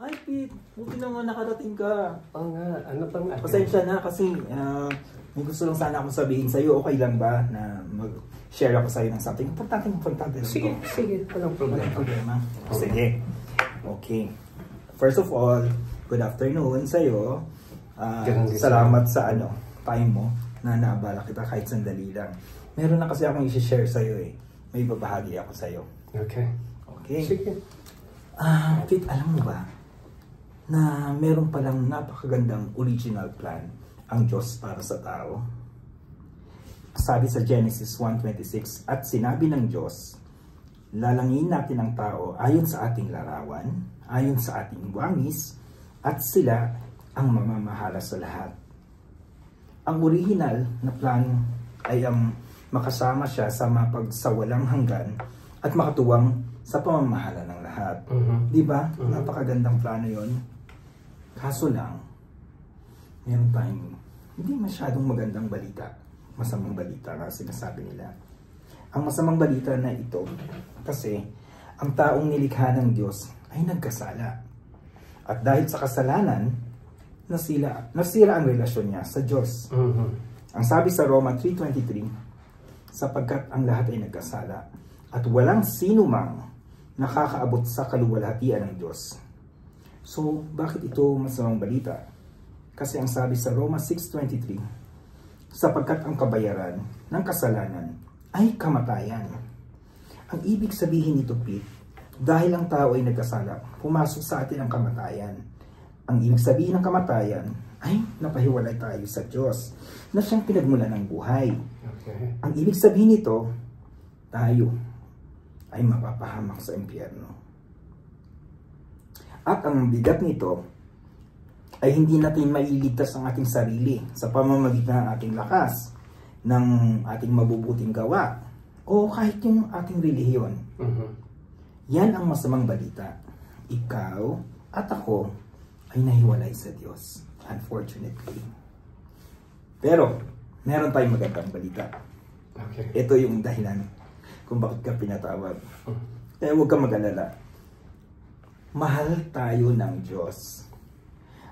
Ay, Pete, buti naman nakarating ka. Oo nga, ano pang Pasensya na kasi may gusto lang sana akong sabihin sa'yo. Okay lang ba na mag-share ako sa'yo ng something importante lang Sige, to? sige, walang problema. Walang problema. Sige. Okay. First of all, good afternoon sa'yo. Salamat sa time mo na naabala kita kahit sandali lang. Meron na kasi akong i-share sa'yo eh. May babahagi ako sa'yo. Okay. Okay. Sige. Pete, alam mo ba na meron palang napakagandang original plan ang Diyos para sa tao? Sabi sa Genesis 1:26, at sinabi ng Diyos, lalangin natin ang tao ayon sa ating larawan, ayon sa ating wangis, at sila ang mamamahala sa lahat. Ang original na plan ay ang makasama siya sa mapagsawalang hanggan at makatuwang sa pamamahala ng lahat. Di ba? Napakagandang plano yon. Kaso lang, meron tayong hindi masyadong magandang balita. Masamang balita nga sinasabi nila. Ang masamang balita na ito, kasi ang taong nilikha ng Diyos ay nagkasala. At dahil sa kasalanan, nasira ang relasyon niya sa Diyos. Ang sabi sa Roma 3:23, sapagkat ang lahat ay nagkasala at walang sino mang nakakaabot sa kaluwalhatian ng Diyos. So, bakit ito masamang balita? Kasi ang sabi sa Roma 6:23, sapagkat ang kabayaran ng kasalanan ay kamatayan. Ang ibig sabihin nito, Pete, dahil ang tao ay nagkasala, pumasok sa atin ang kamatayan. Ang ibig sabihin ng kamatayan ay napahiwalay tayo sa Diyos na siyang pinagmulan ng buhay. Okay. Ang ibig sabihin nito, tayo ay mapapahamak sa impyerno. At ang bigat nito ay hindi natin mailigtas ang ating sarili sa pamamagitan ng ating lakas, ng ating mabubuting gawa, o kahit yung ating relihiyon. Yan ang masamang balita. Ikaw at ako ay nahiwalay sa Diyos, unfortunately. Pero, meron tayong magandang balita. Okay. Ito yung dahilan kung bakit ka pinatawag. Kaya huwag kang mag-alala. Mahal tayo ng Diyos.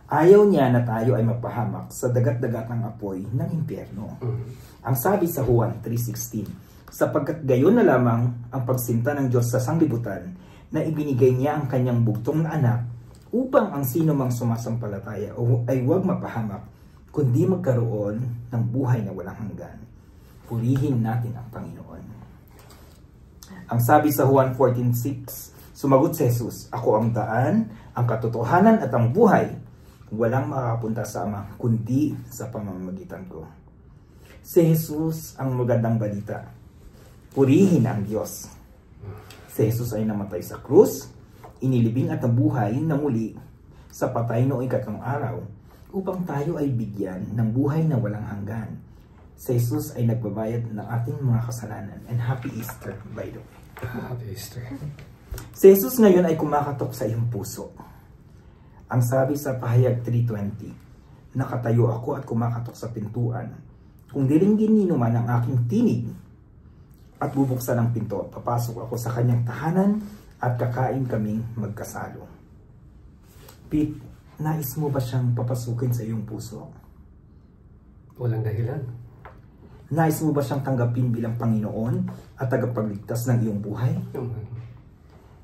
Ayaw niya na tayo ay mapahamak sa dagat-dagat ng apoy ng impyerno. Ang sabi sa Juan 3:16, sapagkat gayon na lamang ang pagsinta ng Diyos sa sanglibutan na ibinigay niya ang kanyang bugtong na anak upang ang sino mang sumasampalataya ay huwag mapahamak, kundi magkaroon ng buhay na walang hanggan. Purihin natin ang Panginoon. Ang sabi sa Juan 14:6, sumagot si Jesus, ako ang daan, ang katotohanan at ang buhay. Walang makakapunta sa Ama, kundi sa pamamagitan ko. Si Jesus ang magandang balita. Purihin ang Diyos. Si Jesus ay namatay sa krus, inilibing at nabuhay na muli sa patay noong ikatlong araw, upang tayo ay bigyan ng buhay na walang hanggan. Si Jesus ay nagbabayad ng ating mga kasalanan. And Happy Easter, by the way. Happy Easter. Si Jesus ngayon ay kumakatok sa iyong puso. Ang sabi sa Pahayag 3:20, nakatayo ako at kumakatok sa pintuan. Kung diringgin nino man ang aking tinig at bubuksan ang pinto, papasok ako sa kanyang tahanan at kakain kaming magkasalo. Pete, nais mo ba siyang papasukin sa iyong puso? Walang dahilan. Nais mo ba siyang tanggapin bilang Panginoon at tagapagligtas ng iyong buhay?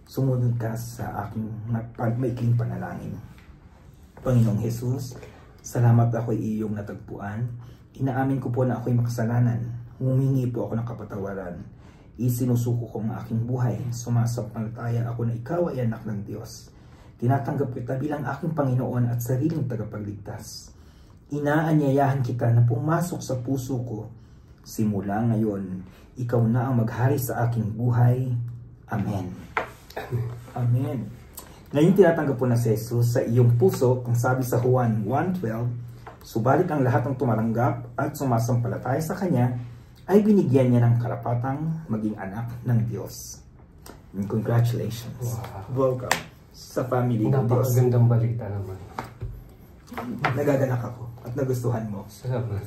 Sumunod ka sa aking maikling panalangin. Panginoong Jesus, salamat ako'y iyong natagpuan. Inaamin ko po na ako'y makasalanan. Humingi po ako ng kapatawaran. Isinusuko ko ang aking buhay. Sumasampalataya ako na ikaw ay anak ng Diyos. Tinatanggap kita bilang aking Panginoon at sariling tagapagligtas. Inaanyayahan kita na pumasok sa puso ko. Simula ngayon, ikaw na ang maghari sa aking buhay. Amen. Amen. Ngayon tinatanggap po na si Jesus sa iyong puso, ang sabi sa Juan 1:12, subalit ang lahat ng tumatanggap at sumasampalataya sa Kanya ay binigyan niya ng karapatang maging anak ng Diyos. And congratulations. Wow. Welcome sa family ng Diyos. Napakagandang balita naman. Nagaganak ako at nagustuhan mo. Salamat.